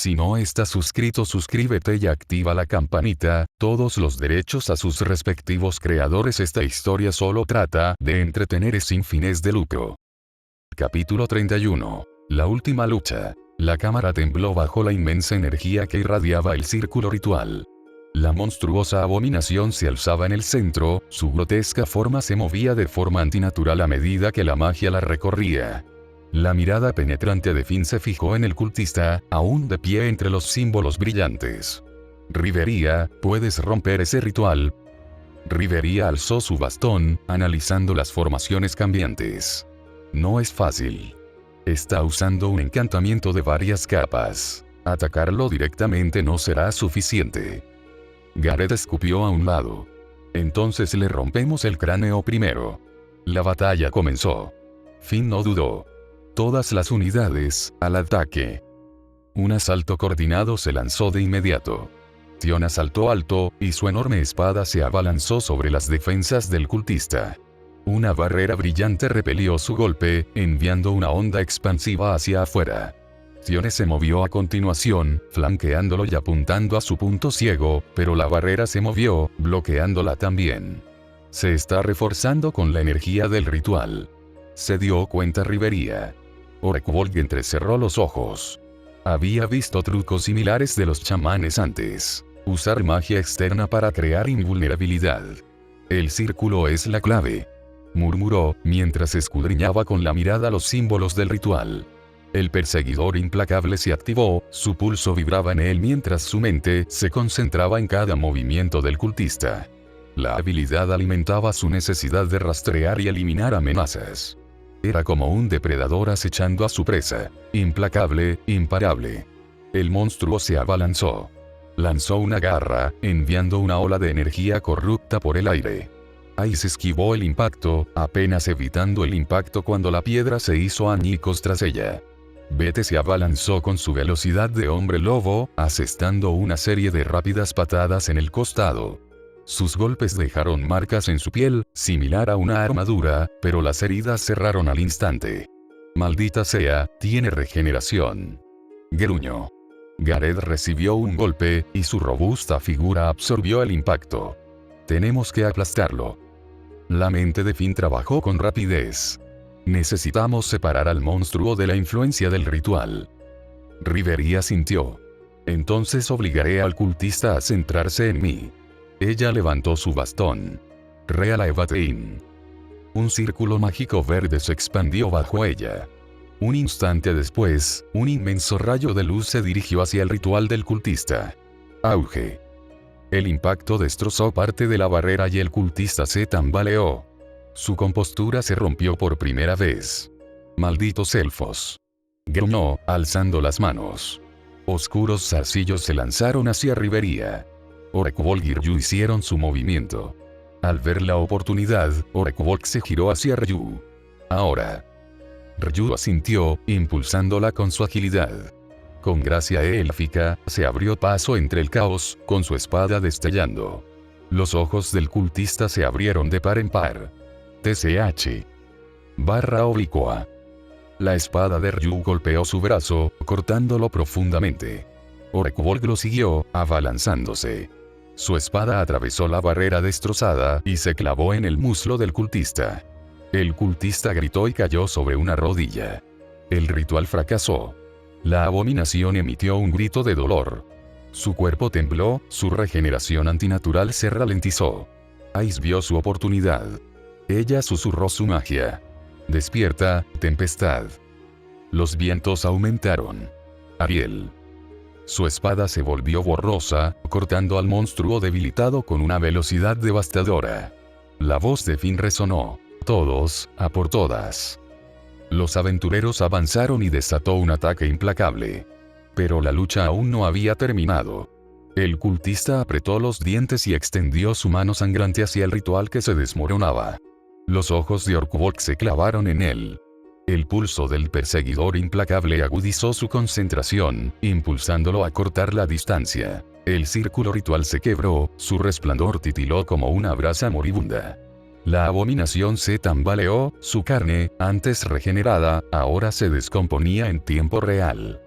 Si no estás suscrito, suscríbete y activa la campanita, todos los derechos a sus respectivos creadores. Esta historia solo trata de entretener sin fines de lucro. Capítulo 31. La última lucha. La cámara tembló bajo la inmensa energía que irradiaba el círculo ritual. La monstruosa abominación se alzaba en el centro, su grotesca forma se movía de forma antinatural a medida que la magia la recorría. La mirada penetrante de Finn se fijó en el cultista, aún de pie entre los símbolos brillantes. Rivería, ¿puedes romper ese ritual? Rivería alzó su bastón, analizando las formaciones cambiantes. No es fácil. Está usando un encantamiento de varias capas. Atacarlo directamente no será suficiente. Gareth escupió a un lado. Entonces le rompemos el cráneo primero. La batalla comenzó. Finn no dudó. Todas las unidades, al ataque. Un asalto coordinado se lanzó de inmediato. Tiona saltó alto, y su enorme espada se abalanzó sobre las defensas del cultista. Una barrera brillante repelió su golpe, enviando una onda expansiva hacia afuera. Tione se movió a continuación, flanqueándolo y apuntando a su punto ciego, pero la barrera se movió, bloqueándola también. Se está reforzando con la energía del ritual. Se dio cuenta Rivería. Orekwold entrecerró los ojos. Había visto trucos similares de los chamanes antes. Usar magia externa para crear invulnerabilidad. El círculo es la clave, murmuró, mientras escudriñaba con la mirada los símbolos del ritual. El perseguidor implacable se activó, su pulso vibraba en él mientras su mente se concentraba en cada movimiento del cultista. La habilidad alimentaba su necesidad de rastrear y eliminar amenazas. Era como un depredador acechando a su presa, implacable, imparable. El monstruo se abalanzó. Lanzó una garra, enviando una ola de energía corrupta por el aire. Ice esquivó el impacto, apenas evitando el impacto cuando la piedra se hizo añicos tras ella. Vete se abalanzó con su velocidad de hombre lobo, asestando una serie de rápidas patadas en el costado. Sus golpes dejaron marcas en su piel, similar a una armadura, pero las heridas cerraron al instante. Maldita sea, tiene regeneración. Gruñó. Gareth recibió un golpe, y su robusta figura absorbió el impacto. Tenemos que aplastarlo. La mente de Finn trabajó con rapidez. Necesitamos separar al monstruo de la influencia del ritual. Rivería sintió. Entonces obligaré al cultista a centrarse en mí. Ella levantó su bastón. Reala Evatein. Un círculo mágico verde se expandió bajo ella. Un instante después, un inmenso rayo de luz se dirigió hacia el ritual del cultista. Auge. El impacto destrozó parte de la barrera y el cultista se tambaleó. Su compostura se rompió por primera vez. Malditos elfos. Gruñó, alzando las manos. Oscuros zarcillos se lanzaron hacia Rivería. Orekwold y Ryu hicieron su movimiento. Al ver la oportunidad, Orekwold se giró hacia Ryu. Ahora. Ryu asintió, impulsándola con su agilidad. Con gracia élfica, se abrió paso entre el caos, con su espada destellando. Los ojos del cultista se abrieron de par en par. TCH. Barra oblicua. La espada de Ryu golpeó su brazo, cortándolo profundamente. Orekwold lo siguió, abalanzándose. Su espada atravesó la barrera destrozada y se clavó en el muslo del cultista. El cultista gritó y cayó sobre una rodilla. El ritual fracasó. La abominación emitió un grito de dolor. Su cuerpo tembló, su regeneración antinatural se ralentizó. Ice vio su oportunidad. Ella susurró su magia. Despierta, tempestad. Los vientos aumentaron. Ariel. Su espada se volvió borrosa, cortando al monstruo debilitado con una velocidad devastadora. La voz de Finn resonó. Todos, a por todas. Los aventureros avanzaron y desató un ataque implacable. Pero la lucha aún no había terminado. El cultista apretó los dientes y extendió su mano sangrante hacia el ritual que se desmoronaba. Los ojos de Orekwold se clavaron en él. El pulso del perseguidor implacable agudizó su concentración, impulsándolo a cortar la distancia. El círculo ritual se quebró, su resplandor titiló como una brasa moribunda. La abominación se tambaleó, su carne, antes regenerada, ahora se descomponía en tiempo real.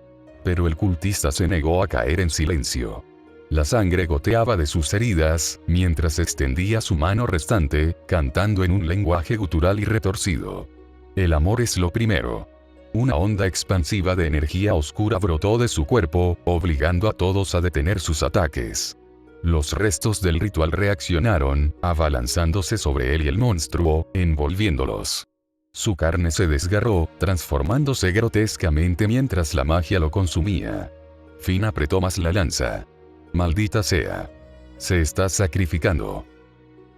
Pero el cultista se negó a caer en silencio. La sangre goteaba de sus heridas, mientras extendía su mano restante, cantando en un lenguaje gutural y retorcido. El amor es lo primero. Una onda expansiva de energía oscura brotó de su cuerpo, obligando a todos a detener sus ataques. Los restos del ritual reaccionaron, abalanzándose sobre él y el monstruo, envolviéndolos. Su carne se desgarró, transformándose grotescamente mientras la magia lo consumía. Finn apretó más la lanza. Maldita sea. Se está sacrificando.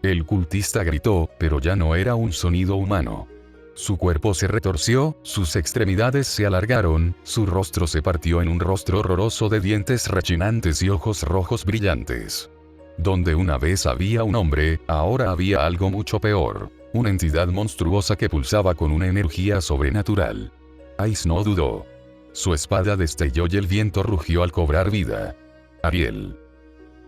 El cultista gritó, pero ya no era un sonido humano. Su cuerpo se retorció, sus extremidades se alargaron, su rostro se partió en un rostro horroroso de dientes rechinantes y ojos rojos brillantes. Donde una vez había un hombre, ahora había algo mucho peor. Una entidad monstruosa que pulsaba con una energía sobrenatural. Ice no dudó. Su espada destelló y el viento rugió al cobrar vida. Ariel.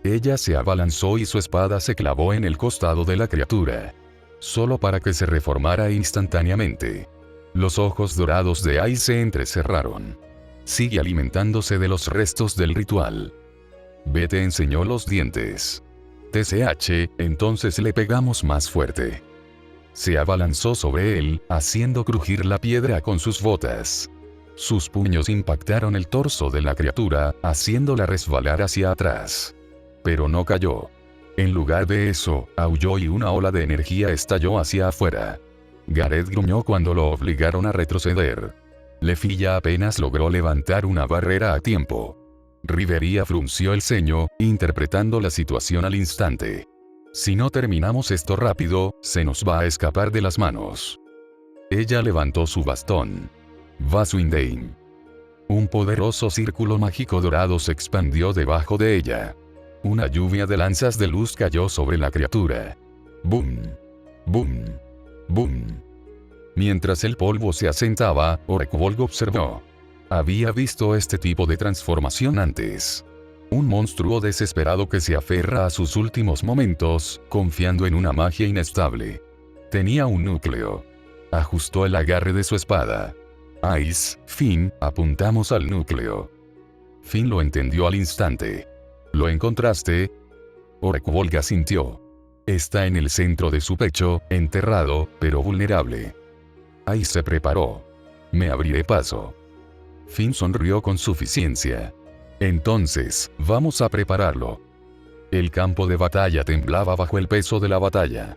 Ella se abalanzó y su espada se clavó en el costado de la criatura. Solo para que se reformara instantáneamente. Los ojos dorados de Ice se entrecerraron. Sigue alimentándose de los restos del ritual. Vete enseñó los dientes. TCH, entonces le pegamos más fuerte. Se abalanzó sobre él, haciendo crujir la piedra con sus botas. Sus puños impactaron el torso de la criatura, haciéndola resbalar hacia atrás. Pero no cayó. En lugar de eso, aulló y una ola de energía estalló hacia afuera. Gareth gruñó cuando lo obligaron a retroceder. Lefilla apenas logró levantar una barrera a tiempo. Rivería frunció el ceño, interpretando la situación al instante. Si no terminamos esto rápido, se nos va a escapar de las manos. Ella levantó su bastón. Vasuindain. Un poderoso círculo mágico dorado se expandió debajo de ella. Una lluvia de lanzas de luz cayó sobre la criatura. ¡Bum! ¡Bum! ¡Bum! Mientras el polvo se asentaba, Orekvolg observó. Había visto este tipo de transformación antes. Un monstruo desesperado que se aferra a sus últimos momentos, confiando en una magia inestable. Tenía un núcleo. Ajustó el agarre de su espada. Ice, Finn, apuntamos al núcleo. Finn lo entendió al instante. ¿Lo encontraste? Orekvolg asintió. Está en el centro de su pecho, enterrado, pero vulnerable. Ice se preparó. Me abriré paso. Finn sonrió con suficiencia. Entonces, vamos a prepararlo. El campo de batalla temblaba bajo el peso de la batalla.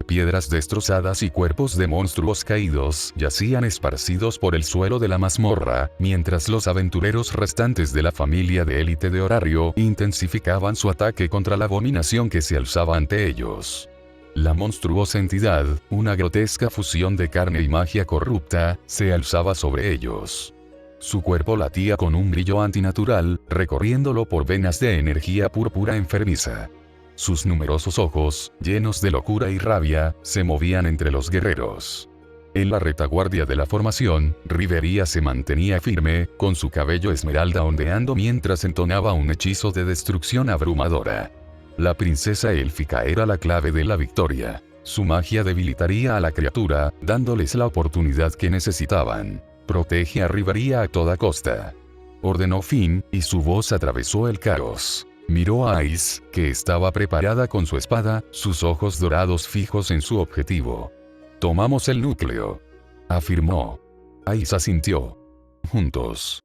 Piedras destrozadas y cuerpos de monstruos caídos yacían esparcidos por el suelo de la mazmorra, mientras los aventureros restantes de la familia de élite de Horario intensificaban su ataque contra la abominación que se alzaba ante ellos. La monstruosa entidad, una grotesca fusión de carne y magia corrupta, se alzaba sobre ellos. Su cuerpo latía con un brillo antinatural, recorriéndolo por venas de energía púrpura enfermiza. Sus numerosos ojos, llenos de locura y rabia, se movían entre los guerreros. En la retaguardia de la formación, Rivería se mantenía firme, con su cabello esmeralda ondeando mientras entonaba un hechizo de destrucción abrumadora. La princesa élfica era la clave de la victoria. Su magia debilitaría a la criatura, dándoles la oportunidad que necesitaban. Protege a Rivería a toda costa. Ordenó Finn, y su voz atravesó el caos. Miró a Ice, que estaba preparada con su espada, sus ojos dorados fijos en su objetivo. Tomamos el núcleo. Afirmó. Ice asintió. Juntos.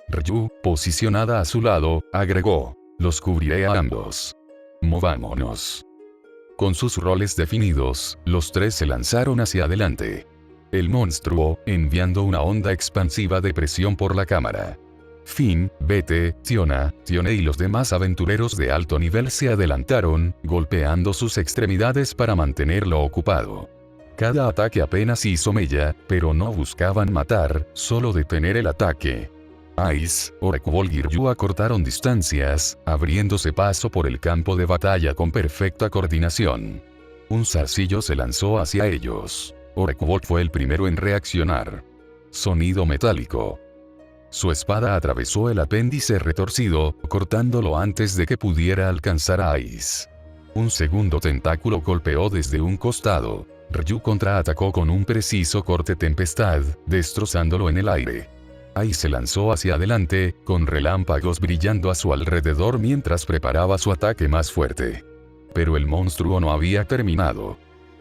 Ryu, posicionada a su lado, agregó. Los cubriré a ambos. Movámonos. Con sus roles definidos, los tres se lanzaron hacia adelante. El monstruo, enviando una onda expansiva de presión por la cámara. Finn, Bete, Tiona y los demás aventureros de alto nivel se adelantaron, golpeando sus extremidades para mantenerlo ocupado. Cada ataque apenas hizo mella, pero no buscaban matar, solo detener el ataque. Ice, Orekvolg y Ryu acortaron distancias, abriéndose paso por el campo de batalla con perfecta coordinación. Un zarcillo se lanzó hacia ellos. Orekvolg fue el primero en reaccionar. Sonido metálico. Su espada atravesó el apéndice retorcido, cortándolo antes de que pudiera alcanzar a Ice. Un segundo tentáculo golpeó desde un costado. Ryu contraatacó con un preciso corte tempestad, destrozándolo en el aire. Ai se lanzó hacia adelante, con relámpagos brillando a su alrededor mientras preparaba su ataque más fuerte. Pero el monstruo no había terminado.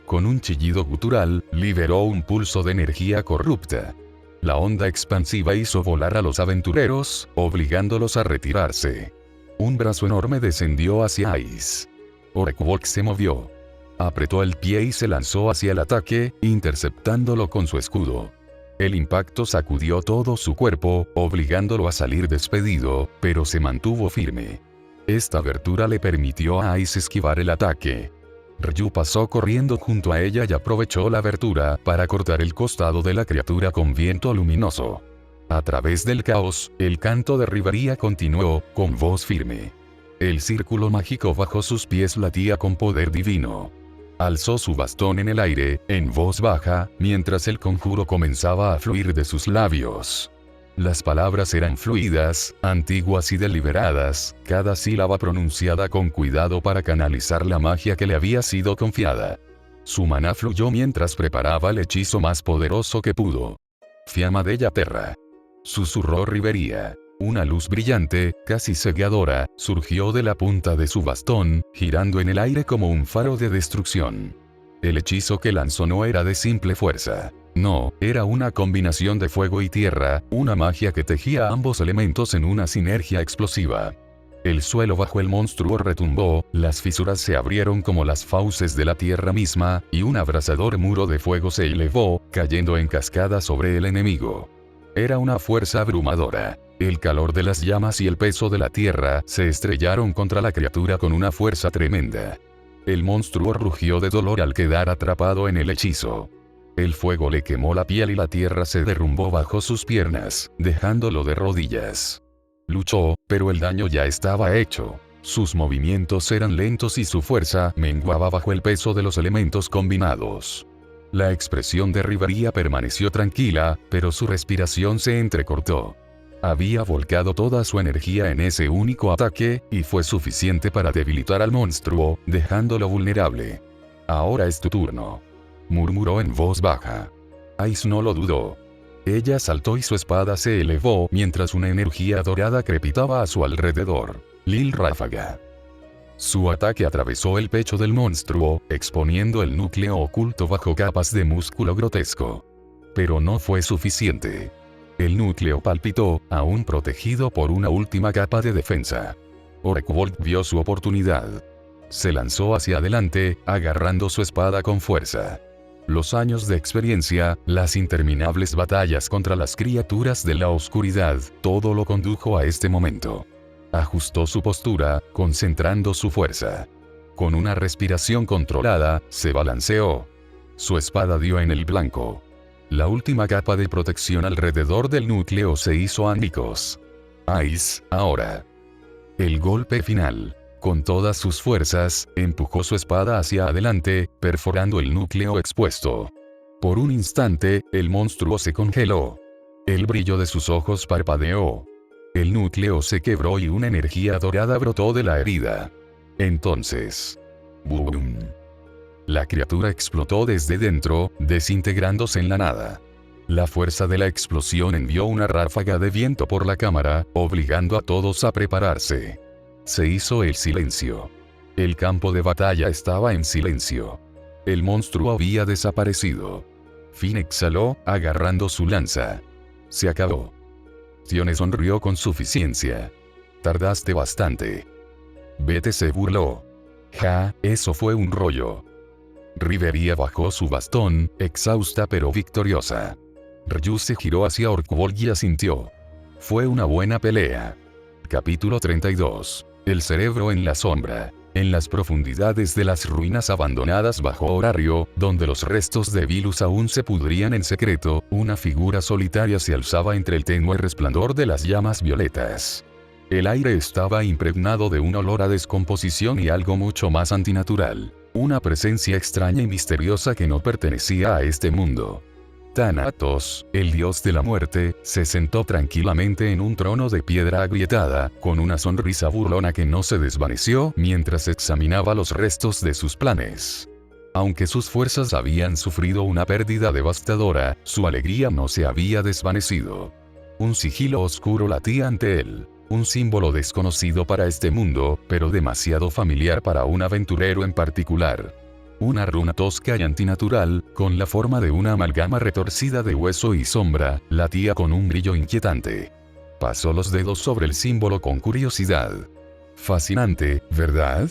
Con un chillido gutural, liberó un pulso de energía corrupta. La onda expansiva hizo volar a los aventureros, obligándolos a retirarse. Un brazo enorme descendió hacia Ais. Orcwolf se movió. Apretó el pie y se lanzó hacia el ataque, interceptándolo con su escudo. El impacto sacudió todo su cuerpo, obligándolo a salir despedido, pero se mantuvo firme. Esta abertura le permitió a Ais esquivar el ataque. Ryu pasó corriendo junto a ella y aprovechó la abertura para cortar el costado de la criatura con viento luminoso. A través del caos, el canto de Rivaría continuó, con voz firme. El círculo mágico bajo sus pies latía con poder divino. Alzó su bastón en el aire, en voz baja, mientras el conjuro comenzaba a fluir de sus labios. Las palabras eran fluidas, antiguas y deliberadas, cada sílaba pronunciada con cuidado para canalizar la magia que le había sido confiada. Su maná fluyó mientras preparaba el hechizo más poderoso que pudo. Fiamma della Terra. Susurró Rivaría. Una luz brillante, casi cegadora, surgió de la punta de su bastón, girando en el aire como un faro de destrucción. El hechizo que lanzó no era de simple fuerza. No, era una combinación de fuego y tierra, una magia que tejía ambos elementos en una sinergia explosiva. El suelo bajo el monstruo retumbó, las fisuras se abrieron como las fauces de la tierra misma, y un abrasador muro de fuego se elevó, cayendo en cascada sobre el enemigo. Era una fuerza abrumadora. El calor de las llamas y el peso de la tierra se estrellaron contra la criatura con una fuerza tremenda. El monstruo rugió de dolor al quedar atrapado en el hechizo. El fuego le quemó la piel y la tierra se derrumbó bajo sus piernas, dejándolo de rodillas. Luchó, pero el daño ya estaba hecho. Sus movimientos eran lentos y su fuerza menguaba bajo el peso de los elementos combinados. La expresión de Rivaría permaneció tranquila, pero su respiración se entrecortó. Había volcado toda su energía en ese único ataque, y fue suficiente para debilitar al monstruo, dejándolo vulnerable. «Ahora es tu turno», murmuró en voz baja. Ais no lo dudó. Ella saltó y su espada se elevó mientras una energía dorada crepitaba a su alrededor. Lil Ráfaga. Su ataque atravesó el pecho del monstruo, exponiendo el núcleo oculto bajo capas de músculo grotesco. Pero no fue suficiente. El núcleo palpitó, aún protegido por una última capa de defensa. Orcwolf vio su oportunidad. Se lanzó hacia adelante, agarrando su espada con fuerza. Los años de experiencia, las interminables batallas contra las criaturas de la oscuridad, todo lo condujo a este momento. Ajustó su postura, concentrando su fuerza. Con una respiración controlada, se balanceó. Su espada dio en el blanco. La última capa de protección alrededor del núcleo se hizo añicos. Ais, ahora. El golpe final. Con todas sus fuerzas, empujó su espada hacia adelante, perforando el núcleo expuesto. Por un instante, el monstruo se congeló. El brillo de sus ojos parpadeó. El núcleo se quebró y una energía dorada brotó de la herida. Entonces... ¡boom! La criatura explotó desde dentro, desintegrándose en la nada. La fuerza de la explosión envió una ráfaga de viento por la cámara, obligando a todos a prepararse. Se hizo el silencio. El campo de batalla estaba en silencio. El monstruo había desaparecido. Finn exhaló, agarrando su lanza. Se acabó. Tione sonrió con suficiencia. Tardaste bastante. Vete, se burló. Ja, eso fue un rollo. Rivaría bajó su bastón, exhausta pero victoriosa. Ryu se giró hacia Orcwolf y asintió. Fue una buena pelea. Capítulo 32. El cerebro en la sombra. En las profundidades de las ruinas abandonadas bajo horario, donde los restos de Vilus aún se pudrían en secreto, una figura solitaria se alzaba entre el tenue resplandor de las llamas violetas. El aire estaba impregnado de un olor a descomposición y algo mucho más antinatural. Una presencia extraña y misteriosa que no pertenecía a este mundo. Thanatos, el dios de la muerte, se sentó tranquilamente en un trono de piedra agrietada, con una sonrisa burlona que no se desvaneció mientras examinaba los restos de sus planes. Aunque sus fuerzas habían sufrido una pérdida devastadora, su alegría no se había desvanecido. Un sigilo oscuro latía ante él. Un símbolo desconocido para este mundo, pero demasiado familiar para un aventurero en particular. Una runa tosca y antinatural, con la forma de una amalgama retorcida de hueso y sombra, latía con un brillo inquietante. Pasó los dedos sobre el símbolo con curiosidad. Fascinante, ¿verdad?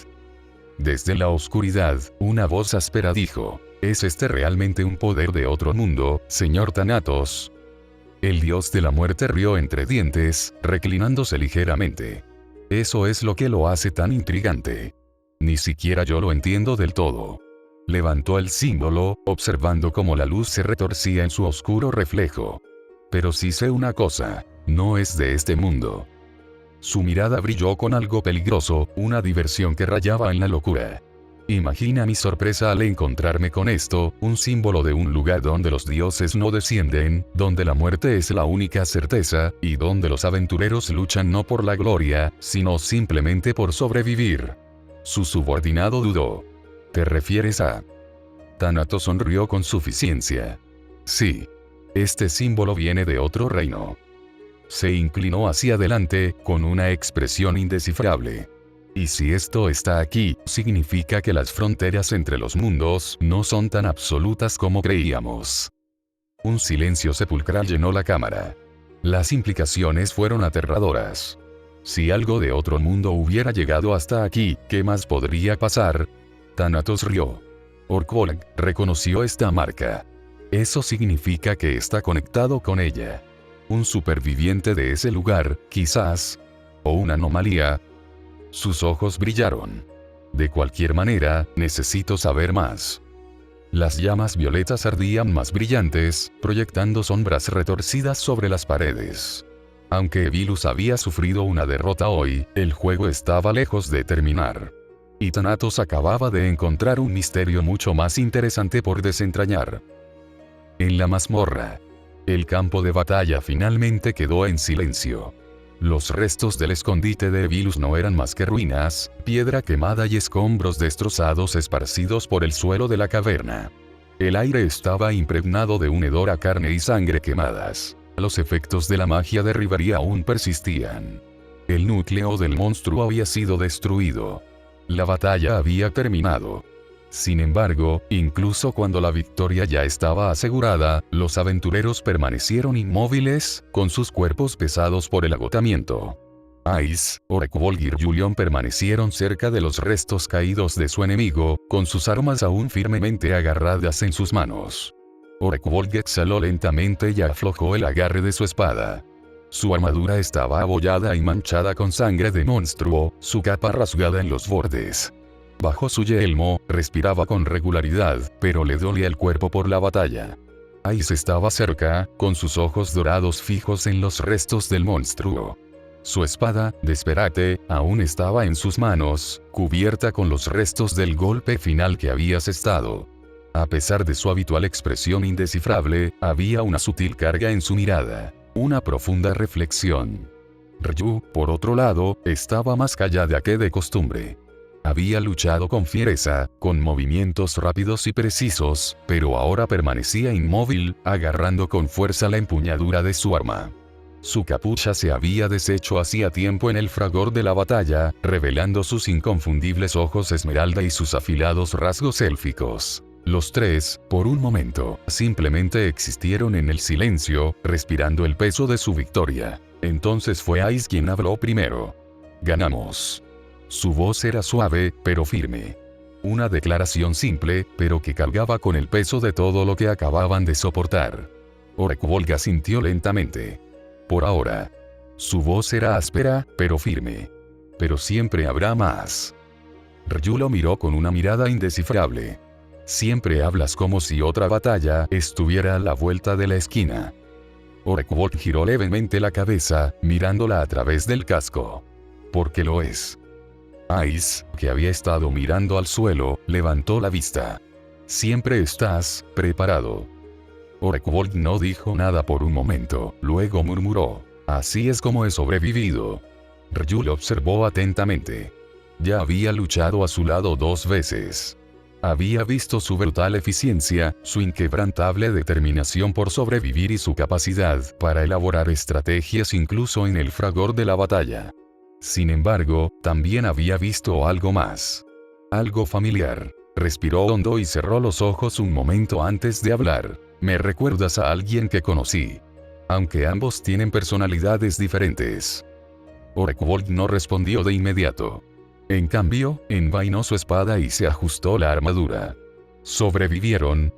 Desde la oscuridad, una voz áspera dijo: ¿es este realmente un poder de otro mundo, señor Thanatos? El dios de la muerte rió entre dientes, reclinándose ligeramente. Eso es lo que lo hace tan intrigante. Ni siquiera yo lo entiendo del todo. Levantó el símbolo, observando cómo la luz se retorcía en su oscuro reflejo. Pero sí sé una cosa, no es de este mundo. Su mirada brilló con algo peligroso, una diversión que rayaba en la locura. Imagina mi sorpresa al encontrarme con esto, un símbolo de un lugar donde los dioses no descienden, donde la muerte es la única certeza, y donde los aventureros luchan no por la gloria, sino simplemente por sobrevivir. Su subordinado dudó. ¿Te refieres a...? Thanatos sonrió con suficiencia. Sí. Este símbolo viene de otro reino. Se inclinó hacia adelante, con una expresión indescifrable. Y si esto está aquí, significa que las fronteras entre los mundos no son tan absolutas como creíamos. Un silencio sepulcral llenó la cámara. Las implicaciones fueron aterradoras. Si algo de otro mundo hubiera llegado hasta aquí, ¿qué más podría pasar? Thanatos rió. Orkvolk reconoció esta marca. Eso significa que está conectado con ella. Un superviviente de ese lugar, quizás. O una anomalía. Sus ojos brillaron. De cualquier manera, necesito saber más. Las llamas violetas ardían más brillantes, proyectando sombras retorcidas sobre las paredes. Aunque Evilus había sufrido una derrota hoy, el juego estaba lejos de terminar. Y Thanatos acababa de encontrar un misterio mucho más interesante por desentrañar. En la mazmorra. El campo de batalla finalmente quedó en silencio. Los restos del escondite de Evilus no eran más que ruinas, piedra quemada y escombros destrozados esparcidos por el suelo de la caverna. El aire estaba impregnado de un hedor a carne y sangre quemadas. Los efectos de la magia de Ribari aún persistían. El núcleo del monstruo había sido destruido. La batalla había terminado. Sin embargo, incluso cuando la victoria ya estaba asegurada, los aventureros permanecieron inmóviles, con sus cuerpos pesados por el agotamiento. Ice, Orkvolk y Julion permanecieron cerca de los restos caídos de su enemigo, con sus armas aún firmemente agarradas en sus manos. Orkvolk exhaló lentamente y aflojó el agarre de su espada. Su armadura estaba abollada y manchada con sangre de monstruo, su capa rasgada en los bordes. Bajo su yelmo, respiraba con regularidad, pero le dolía el cuerpo por la batalla. Ice estaba cerca, con sus ojos dorados fijos en los restos del monstruo. Su espada, Desperate, aún estaba en sus manos, cubierta con los restos del golpe final que había asestado. A pesar de su habitual expresión indescifrable, había una sutil carga en su mirada, una profunda reflexión. Ryu, por otro lado, estaba más callada que de costumbre. Había luchado con fiereza, con movimientos rápidos y precisos, pero ahora permanecía inmóvil, agarrando con fuerza la empuñadura de su arma. Su capucha se había deshecho hacía tiempo en el fragor de la batalla, revelando sus inconfundibles ojos esmeralda y sus afilados rasgos élficos. Los tres, por un momento, simplemente existieron en el silencio, respirando el peso de su victoria. Entonces fue Ice quien habló primero. «Ganamos». Su voz era suave, pero firme. Una declaración simple, pero que cargaba con el peso de todo lo que acababan de soportar. Orkvolk asintió lentamente. Por ahora. Su voz era áspera, pero firme. Pero siempre habrá más. Ryu lo miró con una mirada indescifrable. Siempre hablas como si otra batalla estuviera a la vuelta de la esquina. Orkvolk giró levemente la cabeza, mirándola a través del casco. Porque lo es. Ice, que había estado mirando al suelo, levantó la vista. Siempre estás preparado. Orkvolk no dijo nada por un momento, luego murmuró. Así es como he sobrevivido. Ryu lo observó atentamente. Ya había luchado a su lado 2 veces. Había visto su brutal eficiencia, su inquebrantable determinación por sobrevivir y su capacidad para elaborar estrategias incluso en el fragor de la batalla. Sin embargo, también había visto algo más. Algo familiar. Respiró hondo y cerró los ojos un momento antes de hablar. Me recuerdas a alguien que conocí. Aunque ambos tienen personalidades diferentes. Orekwold no respondió de inmediato. En cambio, envainó su espada y se ajustó la armadura. ¿Sobrevivieron?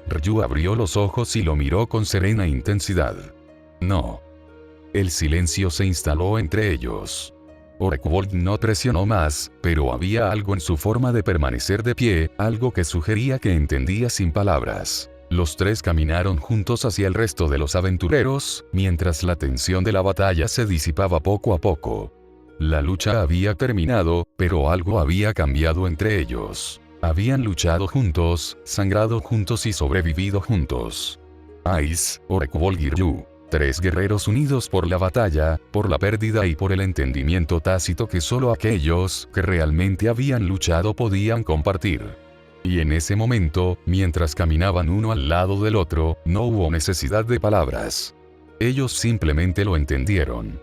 Ryu abrió los ojos y lo miró con serena intensidad. No. El silencio se instaló entre ellos. Orekwold no presionó más, pero había algo en su forma de permanecer de pie, algo que sugería que entendía sin palabras. Los tres caminaron juntos hacia el resto de los aventureros, mientras la tensión de la batalla se disipaba poco a poco. La lucha había terminado, pero algo había cambiado entre ellos. Habían luchado juntos, sangrado juntos y sobrevivido juntos. Ice, Orekwold y Ryu. Tres guerreros unidos por la batalla, por la pérdida y por el entendimiento tácito que solo aquellos que realmente habían luchado podían compartir. Y en ese momento, mientras caminaban uno al lado del otro, no hubo necesidad de palabras. Ellos simplemente lo entendieron.